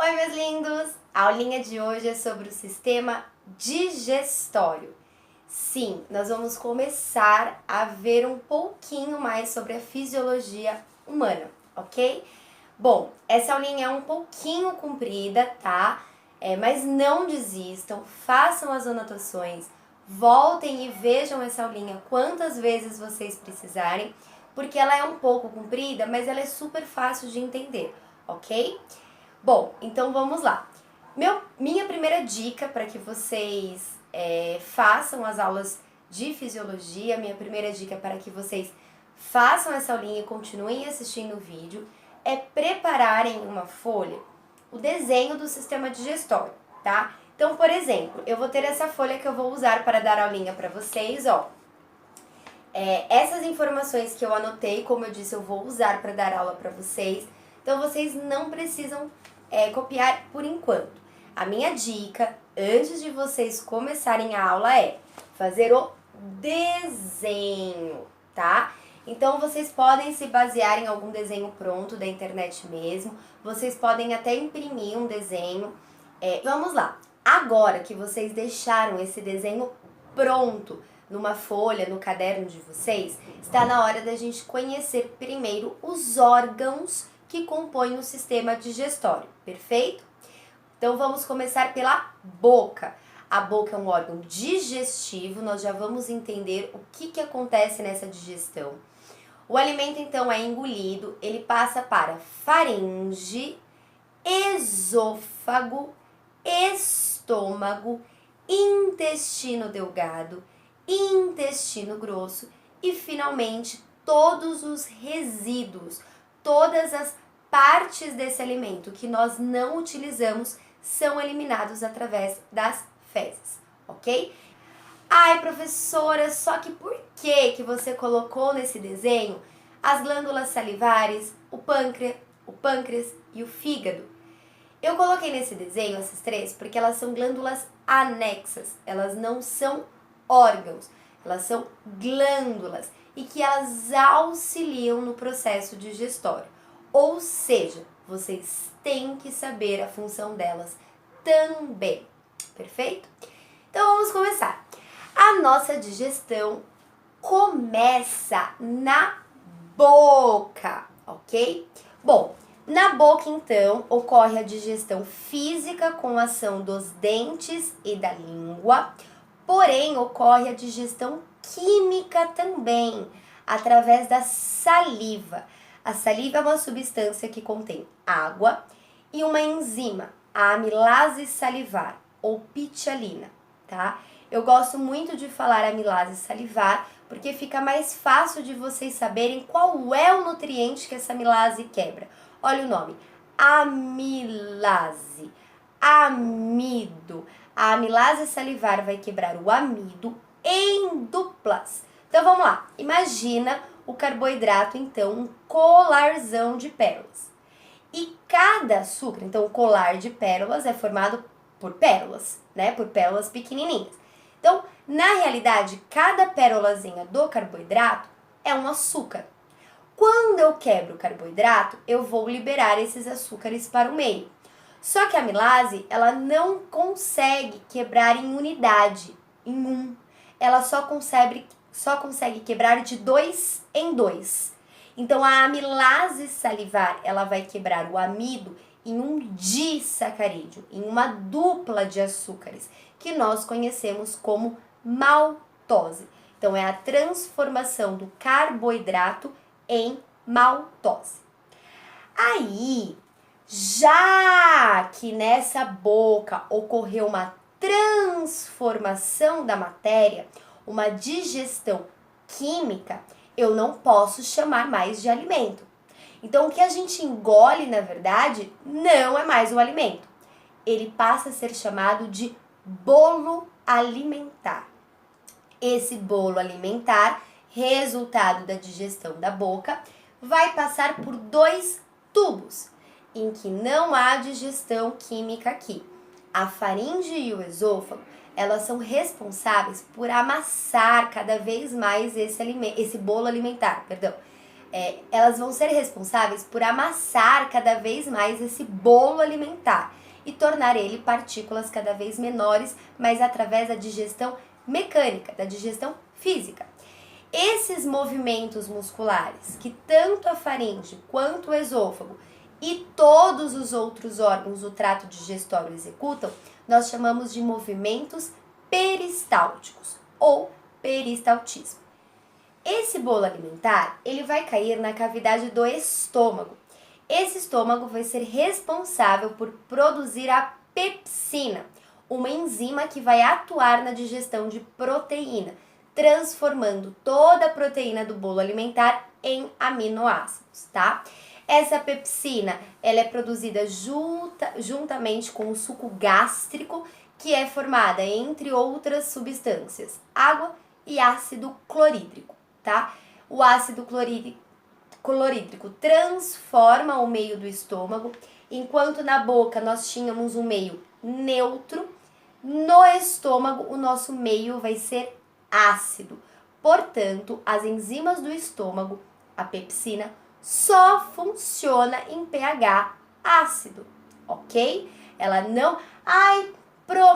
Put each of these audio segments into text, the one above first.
Oi, meus lindos! A aulinha de hoje é sobre o sistema digestório. Sim, nós vamos começar a ver um pouquinho mais sobre a fisiologia humana, ok? Bom, essa aulinha é um pouquinho comprida, tá? Mas não desistam, façam as anotações, voltem e vejam essa aulinha quantas vezes vocês precisarem, porque ela é um pouco comprida, mas ela é super fácil de entender, ok? Bom, então vamos lá. Minha primeira dica para que vocês façam as aulas de fisiologia, minha primeira dica para que vocês façam essa aulinha e continuem assistindo o vídeo, é prepararem em uma folha o desenho do sistema digestório, tá? Então, por exemplo, eu vou ter essa folha que eu vou usar para dar aulinha para vocês, ó. Essas informações que eu anotei, como eu disse, eu vou usar para dar aula para vocês. Então, vocês não precisam copiar por enquanto. A minha dica, antes de vocês começarem a aula, é fazer o desenho, tá? Então, vocês podem se basear em algum desenho pronto da internet mesmo. Vocês podem até imprimir um desenho. Vamos lá. Agora que vocês deixaram esse desenho pronto numa folha, no caderno de vocês, está na hora da gente conhecer primeiro os órgãos que compõem o sistema digestório, perfeito? Então vamos começar pela boca. A boca é um órgão digestivo, nós já vamos entender o que acontece nessa digestão. O alimento então é engolido, ele passa para faringe, esôfago, estômago, intestino delgado, intestino grosso e finalmente todos os resíduos, todas as partes desse alimento que nós não utilizamos são eliminados através das fezes, ok? Ai, professora, só que por que você colocou nesse desenho as glândulas salivares, o pâncreas e o fígado? Eu coloquei nesse desenho essas três porque elas são glândulas anexas, elas não são órgãos, elas são glândulas e que elas auxiliam no processo digestório. Ou seja, vocês têm que saber a função delas também, perfeito? Então vamos começar. A nossa digestão começa na boca, ok? Bom, na boca então ocorre a digestão física com a ação dos dentes e da língua, porém ocorre a digestão química também, através da saliva. A saliva é uma substância que contém água e uma enzima, a amilase salivar ou pitialina, tá? Eu gosto muito de falar amilase salivar porque fica mais fácil de vocês saberem qual é o nutriente que essa amilase quebra. Olha o nome, amilase, amido. A amilase salivar vai quebrar o amido em duplas. Então vamos lá, imagina o carboidrato, então, um colarzão de pérolas. E cada açúcar, então o colar de pérolas é formado por pérolas, né? Por pérolas pequenininhas. Então, na realidade, cada pérolazinha do carboidrato é um açúcar. Quando eu quebro o carboidrato, eu vou liberar esses açúcares para o meio. Só que a amilase, ela não consegue quebrar em unidade, em um. Ela só consegue quebrar de 2 em 2. Então, a amilase salivar, ela vai quebrar o amido em um disacarídeo, em uma dupla de açúcares, que nós conhecemos como maltose. Então, é a transformação do carboidrato em maltose. Aí, já que nessa boca ocorreu uma transformação da matéria, uma digestão química, eu não posso chamar mais de alimento. Então, o que a gente engole, na verdade, não é mais um alimento. Ele passa a ser chamado de bolo alimentar. Esse bolo alimentar, resultado da digestão da boca, vai passar por 2 tubos, em que não há digestão química aqui. A faringe e o esôfago, elas são responsáveis por amassar cada vez mais esse bolo alimentar, elas vão ser responsáveis por amassar cada vez mais esse bolo alimentar e tornar ele partículas cada vez menores, mas através da digestão mecânica, da digestão física. Esses movimentos musculares que tanto a faringe quanto o esôfago e todos os outros órgãos do trato digestório executam, nós chamamos de movimentos peristálticos ou peristaltismo. Esse bolo alimentar, ele vai cair na cavidade do estômago. Esse estômago vai ser responsável por produzir a pepsina, uma enzima que vai atuar na digestão de proteína, transformando toda a proteína do bolo alimentar em aminoácidos, tá? Essa pepsina, ela é produzida juntamente com o suco gástrico, que é formada, entre outras substâncias, água e ácido clorídrico, tá? O ácido clorídrico transforma o meio do estômago, enquanto na boca nós tínhamos um meio neutro, no estômago o nosso meio vai ser ácido. Portanto, as enzimas do estômago, a pepsina, só funciona em pH ácido, ok? Ela não... Ai,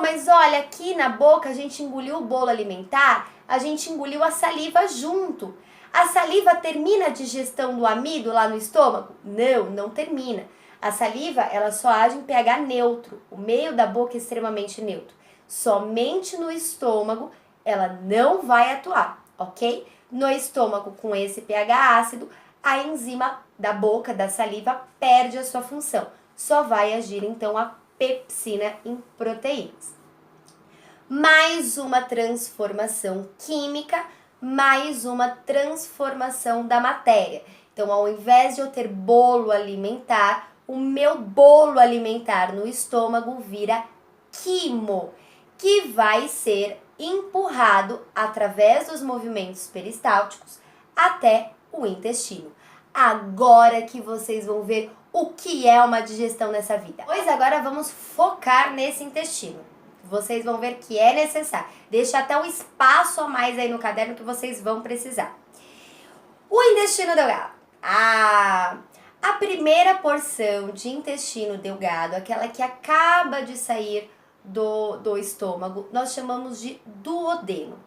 mas olha, aqui na boca a gente engoliu o bolo alimentar, a gente engoliu a saliva junto. A saliva termina a digestão do amido lá no estômago? Não, não termina. A saliva, ela só age em pH neutro, o meio da boca é extremamente neutro. Somente no estômago ela não vai atuar, ok? No estômago, com esse pH ácido, a enzima da boca, da saliva, perde a sua função. Só vai agir, então, a pepsina em proteínas. Mais uma transformação química, mais uma transformação da matéria. Então, ao invés de eu ter bolo alimentar, o meu bolo alimentar no estômago vira quimo, que vai ser empurrado através dos movimentos peristálticos até o intestino. Agora que vocês vão ver o que é uma digestão nessa vida. Pois agora vamos focar nesse intestino. Vocês vão ver que é necessário. Deixa até um espaço a mais aí no caderno que vocês vão precisar. O intestino delgado. A primeira porção de intestino delgado, aquela que acaba de sair do estômago, nós chamamos de duodeno.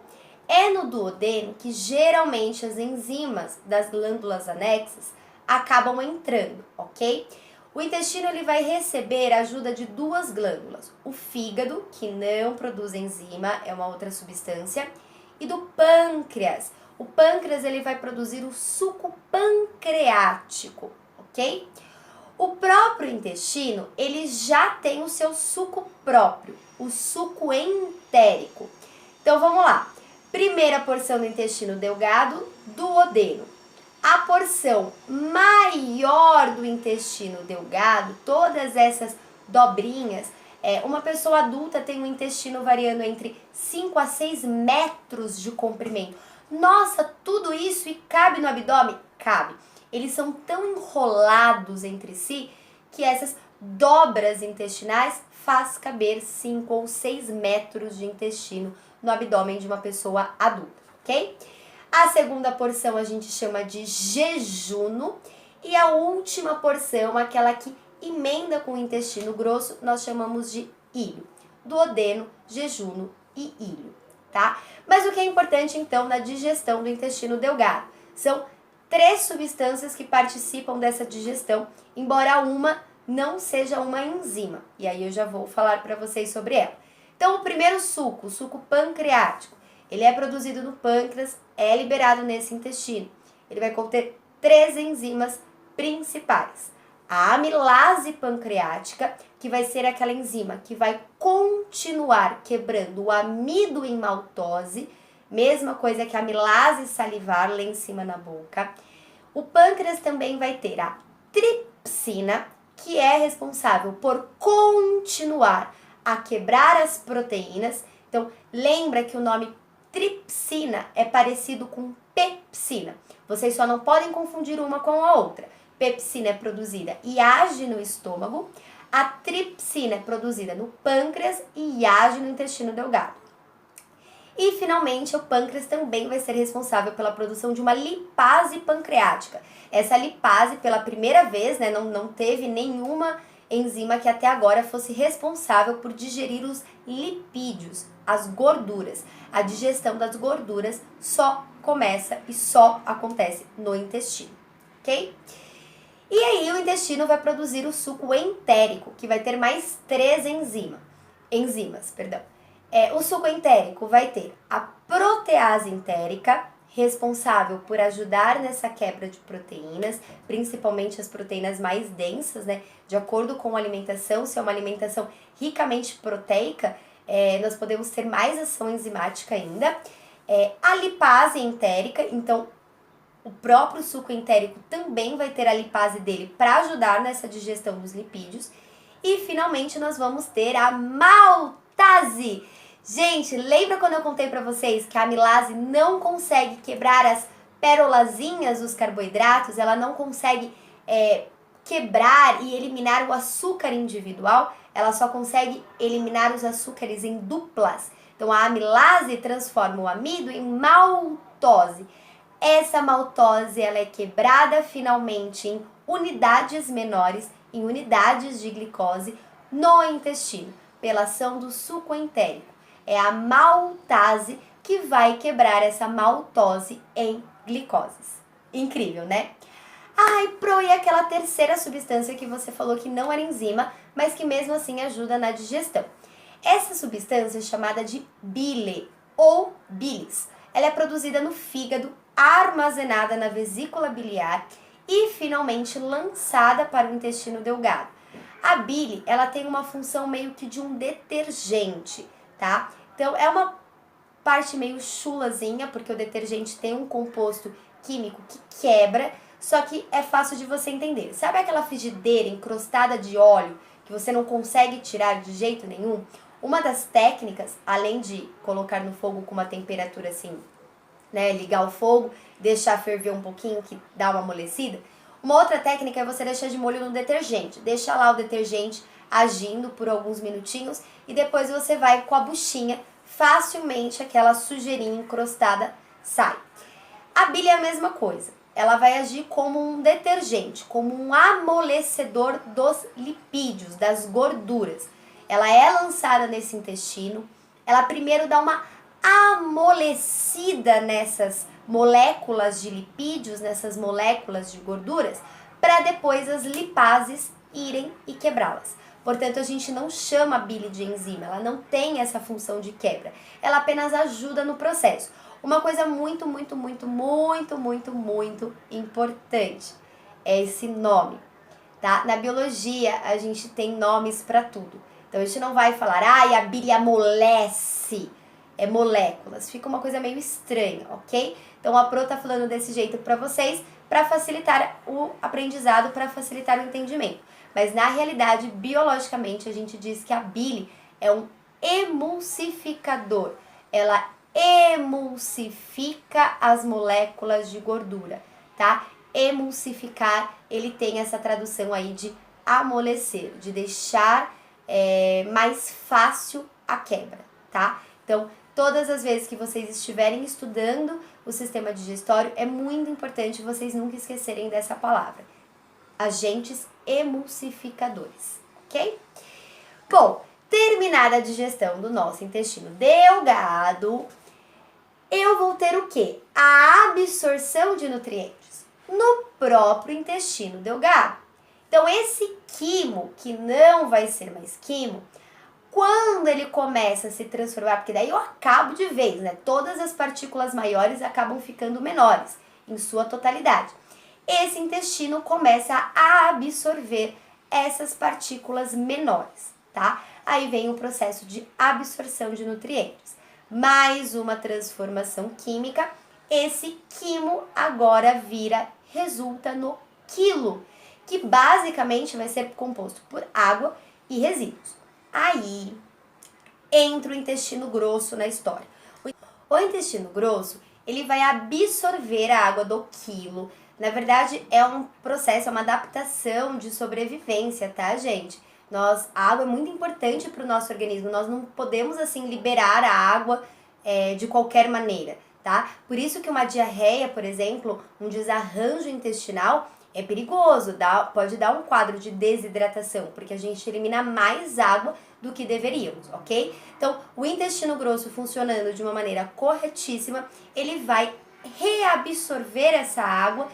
É no duodeno que geralmente as enzimas das glândulas anexas acabam entrando, ok? O intestino ele vai receber a ajuda de duas glândulas, o fígado, que não produz enzima, é uma outra substância, e do pâncreas. O pâncreas ele vai produzir o suco pancreático, ok? O próprio intestino, ele já tem o seu suco próprio, o suco entérico. Então vamos lá. Primeira porção do intestino delgado, duodeno. A porção maior do intestino delgado, todas essas dobrinhas, uma pessoa adulta tem um intestino variando entre 5 a 6 metros de comprimento. Nossa, tudo isso e cabe no abdômen? Cabe. Eles são tão enrolados entre si que essas dobras intestinais faz caber 5 ou 6 metros de intestino no abdômen de uma pessoa adulta, ok? A segunda porção a gente chama de jejuno e a última porção, aquela que emenda com o intestino grosso, nós chamamos de ilho. Duodeno, jejuno e ilho, tá? Mas o que é importante então na digestão do intestino delgado? São 3 substâncias que participam dessa digestão, embora uma não seja uma enzima. E aí eu já vou falar para vocês sobre ela. Então, o primeiro suco, o suco pancreático, ele é produzido no pâncreas, é liberado nesse intestino. Ele vai conter 3 enzimas principais. A amilase pancreática, que vai ser aquela enzima que vai continuar quebrando o amido em maltose, mesma coisa que a amilase salivar lá em cima na boca. O pâncreas também vai ter a tripsina, que é responsável por continuar a quebrar as proteínas. Então, lembra que o nome tripsina é parecido com pepsina. Vocês só não podem confundir uma com a outra. Pepsina é produzida e age no estômago. A tripsina é produzida no pâncreas e age no intestino delgado. E, finalmente, o pâncreas também vai ser responsável pela produção de uma lipase pancreática. Essa lipase, pela primeira vez, né, não teve nenhuma enzima que até agora fosse responsável por digerir os lipídios, as gorduras. A digestão das gorduras só começa e só acontece no intestino, ok? E aí o intestino vai produzir o suco entérico, que vai ter mais 3 enzimas. O suco entérico vai ter a protease entérica, responsável por ajudar nessa quebra de proteínas, principalmente as proteínas mais densas, né? De acordo com a alimentação, se é uma alimentação ricamente proteica, nós podemos ter mais ação enzimática ainda. A lipase entérica, então o próprio suco entérico também vai ter a lipase dele para ajudar nessa digestão dos lipídios. E finalmente nós vamos ter a maltase. Gente, lembra quando eu contei para vocês que a amilase não consegue quebrar as perolazinhas dos carboidratos? Ela não consegue quebrar e eliminar o açúcar individual? Ela só consegue eliminar os açúcares em duplas. Então a amilase transforma o amido em maltose. Essa maltose ela é quebrada finalmente em unidades menores, em unidades de glicose no intestino, pela ação do suco entérico. É a maltase que vai quebrar essa maltose em glicoses. Incrível, né? E aquela terceira substância que você falou que não era enzima, mas que mesmo assim ajuda na digestão. Essa substância é chamada de bile ou bilis. Ela é produzida no fígado, armazenada na vesícula biliar e finalmente lançada para o intestino delgado. A bile, ela tem uma função meio que de um detergente, tá? Então é uma parte meio chulazinha, porque o detergente tem um composto químico que quebra, só que é fácil de você entender. Sabe aquela frigideira encrostada de óleo que você não consegue tirar de jeito nenhum? Uma das técnicas, além de colocar no fogo com uma temperatura assim, né, ligar o fogo, deixar ferver um pouquinho, que dá uma amolecida. Uma outra técnica é você deixar de molho no detergente. Deixa lá o detergente agindo por alguns minutinhos e depois você vai com a buchinha, facilmente aquela sujeirinha encrostada sai. A bile é a mesma coisa. Ela vai agir como um detergente, como um amolecedor dos lipídios, das gorduras. Ela é lançada nesse intestino, ela primeiro dá uma amolecida nessas moléculas de lipídios, nessas moléculas de gorduras, para depois as lipases irem e quebrá-las. Portanto, a gente não chama a bile de enzima, ela não tem essa função de quebra, ela apenas ajuda no processo. Uma coisa muito importante é esse nome, tá? Na biologia, a gente tem nomes para tudo. Então, a gente não vai falar, a bile amolece, moléculas. Fica uma coisa meio estranha, ok? Então, a Pro tá falando desse jeito para vocês, para facilitar o aprendizado, para facilitar o entendimento. Mas, na realidade, biologicamente, a gente diz que a bile é um emulsificador. Ela emulsifica as moléculas de gordura, tá? Emulsificar, ele tem essa tradução aí de amolecer, de deixar mais fácil a quebra, tá? Então, todas as vezes que vocês estiverem estudando o sistema digestório, é muito importante vocês nunca esquecerem dessa palavra. Agentes emulsificadores, ok? Bom, terminada a digestão do nosso intestino delgado, eu vou ter o quê? A absorção de nutrientes no próprio intestino delgado. Então, esse quimo, que não vai ser mais quimo, quando ele começa a se transformar, porque daí eu acabo de vez, né? Todas as partículas maiores acabam ficando menores, em sua totalidade. Esse intestino começa a absorver essas partículas menores, tá? Aí vem o processo de absorção de nutrientes. Mais uma transformação química, esse quimo agora resulta no quilo, que basicamente vai ser composto por água e resíduos. Aí entra o intestino grosso na história. O intestino grosso, ele vai absorver a água do quilo. Na verdade, é um processo, é uma adaptação de sobrevivência, tá, gente? A água é muito importante para o nosso organismo. Nós não podemos, assim, liberar a água de qualquer maneira, tá? Por isso que uma diarreia, por exemplo, um desarranjo intestinal é perigoso, pode dar um quadro de desidratação, porque a gente elimina mais água do que deveríamos, ok? Então, o intestino grosso funcionando de uma maneira corretíssima, ele vai reabsorver essa água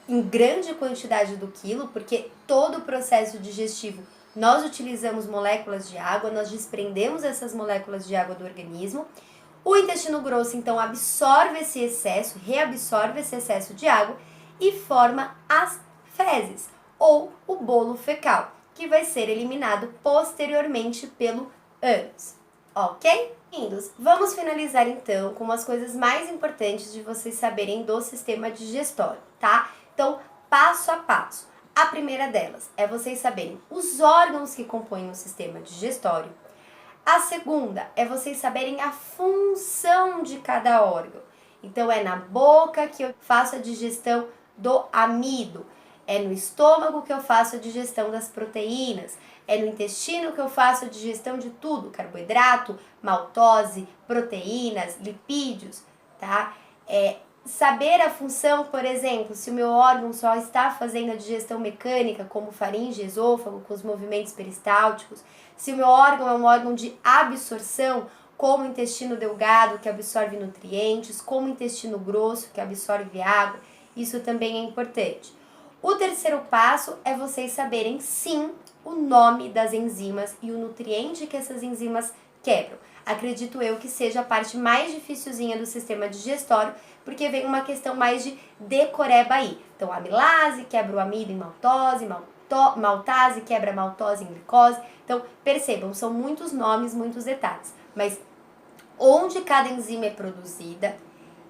em grande quantidade do quilo, porque todo o processo digestivo nós utilizamos moléculas de água, nós desprendemos essas moléculas de água do organismo. O intestino grosso, então, absorve esse excesso, reabsorve esse excesso de água e forma as fezes, ou o bolo fecal, que vai ser eliminado posteriormente pelo ânus, ok? Lindos, vamos finalizar então com as coisas mais importantes de vocês saberem do sistema digestório, tá? Então, passo a passo. A primeira delas é vocês saberem os órgãos que compõem o sistema digestório. A segunda é vocês saberem a função de cada órgão. Então, é na boca que eu faço a digestão do amido, é no estômago que eu faço a digestão das proteínas, é no intestino que eu faço a digestão de tudo, carboidrato, maltose, proteínas, lipídios, tá? Saber a função, por exemplo, se o meu órgão só está fazendo a digestão mecânica, como faringe, esôfago, com os movimentos peristálticos, se o meu órgão é um órgão de absorção, como o intestino delgado, que absorve nutrientes, como o intestino grosso, que absorve água, isso também é importante. O terceiro passo é vocês saberem, sim, o nome das enzimas e o nutriente que essas enzimas quebram. Acredito eu que seja a parte mais dificilzinha do sistema digestório, porque vem uma questão mais de decoreba aí. Então, a amilase quebra o amido em maltose, maltase quebra a maltose em glicose. Então, percebam, são muitos nomes, muitos detalhes. Mas onde cada enzima é produzida,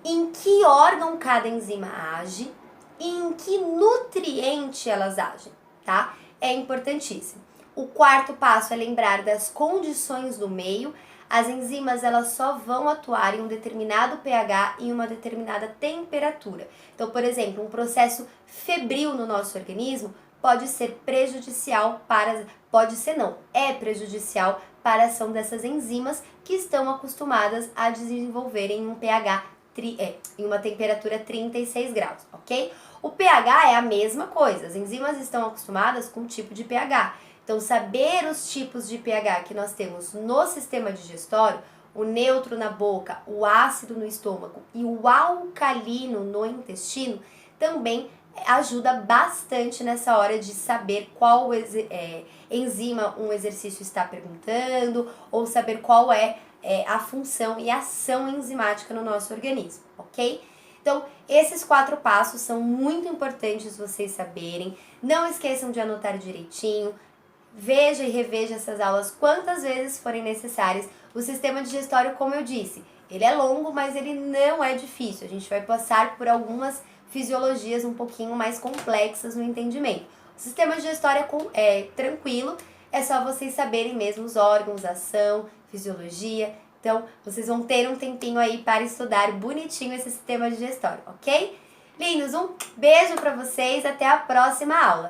em que órgão cada enzima age e em que nutriente elas agem, tá? É importantíssimo. O quarto passo é lembrar das condições do meio. As enzimas, elas só vão atuar em um determinado pH e em uma determinada temperatura. Então, por exemplo, um processo febril no nosso organismo pode ser prejudicial é prejudicial para a ação dessas enzimas que estão acostumadas a desenvolver em um pH, em uma temperatura 36 graus, ok? O pH é a mesma coisa, as enzimas estão acostumadas com um tipo de pH. Então, saber os tipos de pH que nós temos no sistema digestório, o neutro na boca, o ácido no estômago e o alcalino no intestino, também ajuda bastante nessa hora de saber qual enzima um exercício está perguntando, ou saber qual é a função e ação enzimática no nosso organismo, ok? Então, esses 4 passos são muito importantes vocês saberem. Não esqueçam de anotar direitinho. Veja e reveja essas aulas quantas vezes forem necessárias. O sistema digestório, como eu disse, ele é longo, mas ele não é difícil. A gente vai passar por algumas fisiologias um pouquinho mais complexas no entendimento. O sistema digestório é tranquilo, é só vocês saberem mesmo os órgãos, ação, fisiologia. Então, vocês vão ter um tempinho aí para estudar bonitinho esse sistema digestório, ok? Lindos, um beijo para vocês, até a próxima aula!